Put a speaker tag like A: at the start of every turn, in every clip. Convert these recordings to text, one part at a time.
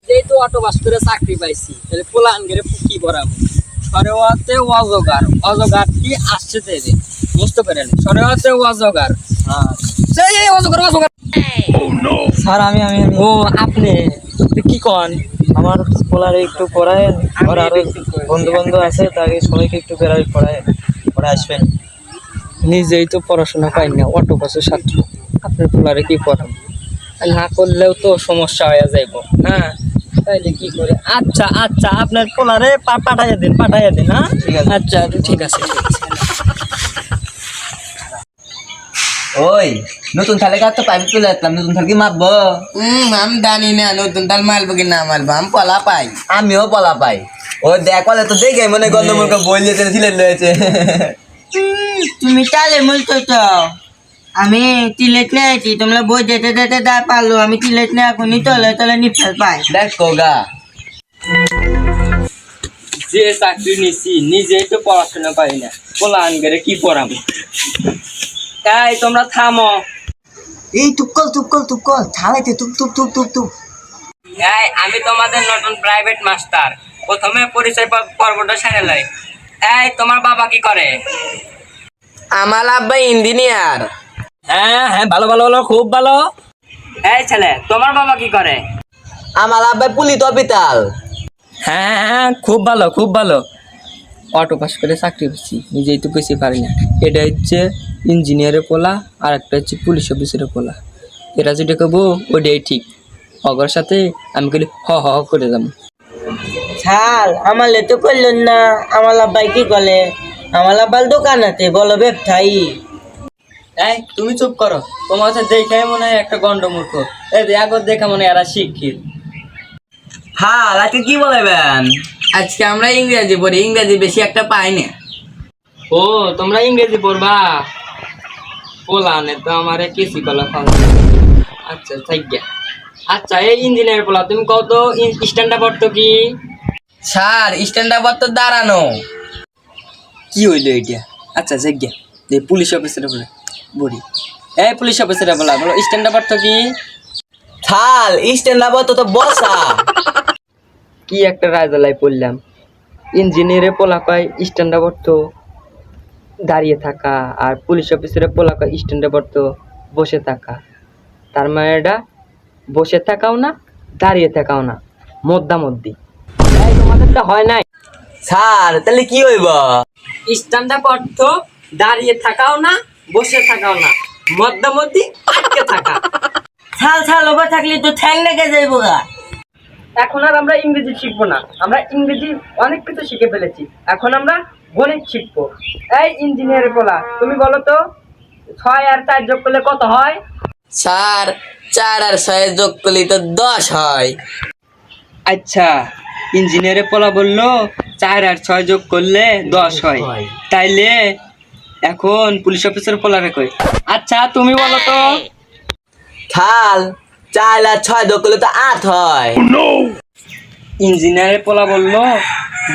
A: যেহেতু auto bus করে চাকরি পাইছি তাহলে পোলান গেলে কি করাবো সরেওয়াতে অজগার অজগার কি আসছে তেরে বুঝতে পারেন সরেওয়াতে অজগার সেই অজগার অজগার
B: স্যার আমি
A: ও আপনি কি কন
B: আমার পোলারে একটু পড়ায়েন, আর আরো বন্ধু বান্ধব আছে তাকে সবাইকে একটু পড়ায় আসবেন।
A: নিজেই তো পড়াশোনা পাই না অটো বাসের ছাত্র আপনার পোলারে কি পড়াবো না করলেও তো সমস্যা হয়ে যাইব হ্যাঁ তাইলে কি করে আচ্ছা আচ্ছা আপনার পোলারে পাঠাইয়া দিন হ্যাঁ
B: ঠিক আছে।
A: আচ্ছা ঠিক আছে
B: ওই নতুন থালে কাজ তো পাইপ চলে আসলাম, নতুন থাল কি মাপবো?
C: আমি জানি না নতুন তাল মারবো কি না মারবো, আমি পলা পাই।
B: আমিও পলা পাই। ও দেখলে তো দেখে মনে গন্ধমূলকে বললে ছিলেন রয়েছে।
C: তুমি তালে মুলতো তো আমি তিলেট নেছি, তোমরা বই যেতে যেতে দা পারলো, আমি তিলেট নে এখনই তলে তলে নিফেল পাই।
B: দেখো গা
A: যে চাকরি নিছি নিজেই তো পড়াশোনা পারি না পোলান গেলে কি পড়াবো তাই তোমরা থামো
C: এই তুপকল ছাড়াইতে তুপ।
A: এই আমি তোমাদের নতুন প্রাইভেট মাস্টার প্রথমে পরিচয় পর্বটা সেরে লাই এই তোমার বাবা কি করে
C: আমার আব্বা ইঞ্জিনিয়ার।
A: হ্যাঁ হ্যাঁ ভালো ভালো ভালো খুব ভালো এই ছেলে তোমার বাবা কি করে
B: আমার আব্বাই পুলিশ অফিসার।
A: হ্যাঁ হ্যাঁ খুব ভালো অটো পাস করে চাকরি করছি নিজেই তো বেশি পারি না এটা হচ্ছে ইঞ্জিনিয়ারের পোলা আর একটা হচ্ছে পুলিশ অফিসারের পোলা এরা যেটা করবো ওইটাই ঠিক অগর সাথে আমি খালি হ করে যাবো
C: ছাল আমার তো করলেন না, আমার আব্বাই কি করে? আমার আব্বার দোকান আছে বলো ব্যবসায়ী।
A: এই তুমি চুপ করো তোমার কাছে দেখে মনে হয় একটা গন্ডমূর্খ এই আগর দেখে মনে হয় এরা শিক্ষিত
B: হ্যাঁ আজকে কি বলবেন?
C: আজকে আমরা ইংরেজি পড়ি, ইংরেজি বেশি একটা পাই না।
A: ও তোমরা ইংরেজি পড়বা পোলানে তো আমার কেসি কলা খাওয়া আচ্ছা থাক আচ্ছা এই ইঞ্জিনিয়ার পোলা তুমি কত স্ট্যান্ডার্ড পড়তো কি
C: স্যার স্ট্যান্ডার্ড তো দাঁড়ানো।
A: কি হইলো এটা আচ্ছা জায়গা যে পুলিশ অফিসারে বলে বড়ি এই পুলিশ অফিসারে বলা বলো স্ট্যান্ডার্ড পড়তো কি
B: থাল স্ট্যান্ড আপ তো বসা।
A: কি একটা রাজলাই পড়লাম ইঞ্জিনিয়ারে পোলা কয় স্ট্যান্ডার্ড পড়তো দাঁড়িয়ে থাকা আর পুলিশ অফিসারে পোলা কয় স্ট্যান্ডার্ড পড়তো বসে থাকা তার মানে এটা বসে থাকাও না দাঁড়িয়ে থাকাও না মধ্যি তোমাদেরটা হয় নাই
B: স্যার তাহলে কি হইব?
A: স্ট্যান্ডার্ড অর্থ দাঁড়িয়ে থাকাও না বসে থাকাও না মধ্যে আটকে থাকা
C: ছাল ওভার থাকলে তো ঠ্যাং লেগে যাইব গা।
A: এখন আর আমরা ইংরেজি শিখবো না আমরা ইংরেজি অনেক কিছু শিখে ফেলেছি এখন আমরা গণিত শিখবো এই ইঞ্জিনিয়ারের পোলা তুমি বলো তো 6 আর 4 যোগ করলে কত হয়
C: স্যার 4 আর 6 যোগ করলে তো 10 হয়।
A: আচ্ছা ইঞ্জিনিয়ারের পোলা বললো 4 আর 6 যোগ করলে 10 হয় তাইলে এখন পুলিশ অফিসার পোলারে কই আচ্ছা তুমি বলো তো
B: থাল 4 আর 6 যোগ করলে তো 8 হয়।
A: ইঞ্জিনিয়ারের পোলা বললো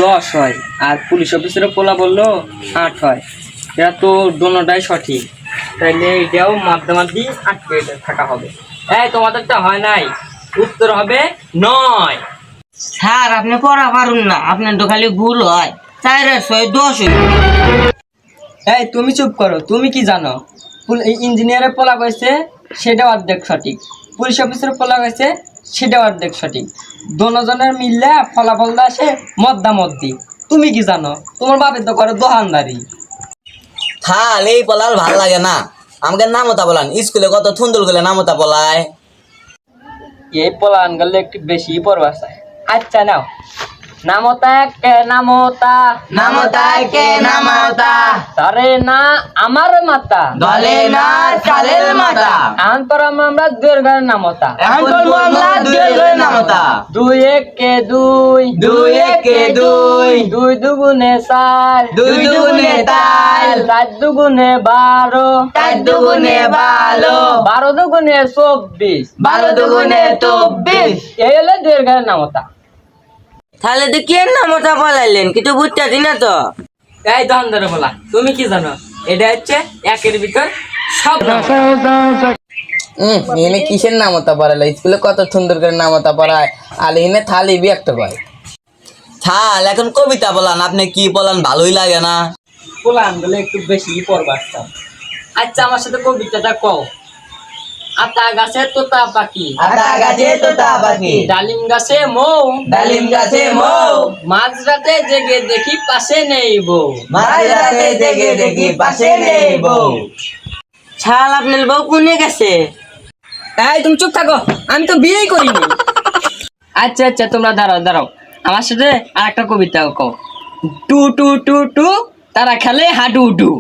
A: 10 হয় আর পুলিশ অফিসারের পোলা বললো 8 হয় এটা তো দোনোটাই সঠিক তাইলে এটাও মাধ্যমাধ্যি আটকে থাকা হবে এই তোমাদেরটা হয় নাই উত্তর হবে 9
C: স্যার আপনি পড়া পারুন না, আপনার তো খালি ভুল হয়। 4 আর 6 10 হয়।
A: এই তুমি চুপ করো তুমি কি জানো ইঞ্জিনিয়ারের পোলা কইছে সেটা অর্ধেক সঠিক পুলিশ অফিসারের পোলা কইছে সেটা অর্ধেক সঠিক দোনোজনের মিললে ফলাফল আসে মধ্যি তুমি কি জানো তোমার বাপের তো করে দোকানদারি
B: থাল এই পলাল ভাল লাগে না, আমাকে নামতা বলান স্কুলে কত সুন্দর করে নামতা বলায়।
A: এই পোলা আনগালে একটু বেশি পড়বা চাই আচ্ছা নাও নামতা কে নামতা তারে না আমার মাতা
C: দলে না চালের মাথা।
A: আন পর আমরা দুয়ের ঘরে নামতা
C: এখন বলবো আমরা দুয়ের ঘরে নামতা।
A: 2 1 কে 2
C: 2 1 কে 2
A: 2 দুগুণে 4
C: 2 দুগুণে 4
A: 4 দুগুণে 12
C: 4 দুগুণে 12
A: 12 দুগুণে 24
C: 12 দুগুণে 24।
A: এই হলো দুয়ের ঘরে নামতা
C: তাহলে তো কি নামতা বলাইলেন কিন্তু বুঝতে না তো।
A: এই দহন ধরে বলা তুমি কি জানো এটা হচ্ছে একের ভিতর সব
D: এনে কিসের নামতা পড়ালো স্কুলে কত সুন্দর করে নামতা পড়ায় আর এনে থালি বি একটা কয়
E: ছাল এখন কবিতা বলান, আপনি কি বলান ভালোই লাগে না।
A: পোলাম বলে একটু বেশি পড়বাসতাম। আচ্ছা আমার সাথে কবিতাটা কও। আতা গাছে তোতা পাখি,
C: আতা গাছে তোতা পাখি,
A: ডালিম গাছে মৌ,
C: ডালিম গাছে মৌ,
A: মাঝরাতে জেগে দেখি পাশে নেই বউ।
C: মাঝরাতে জেগে দেখি পাশে নেই বউ। ছাল আপনার বউ কোনে গেছে?
A: এই তুমি চুপ থাকো, আমি তো বিয়েই করিনি। আচ্ছা আচ্ছা তোমরা দাঁড়াও দাঁড়াও, আমার সাথে আর একটা কবিতা কও। টু টু টু টু তারা খেলে হাডু ডু।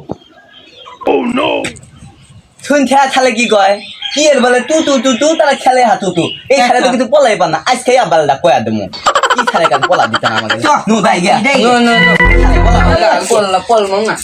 E: শুনছে ছালে কি কয়, কি এর বলে তু তু তু তু তারা খেলে হাতু তু। এই ছালে তো কিছু পলাই পান না, আজকে আবালটা কয়া দেবো। কি ছালে কাজ পলা দিতে না আমাকে। নু যাই গিয়া।
C: এটাই।
A: নো নো নো, পড়লা পড়লাম না।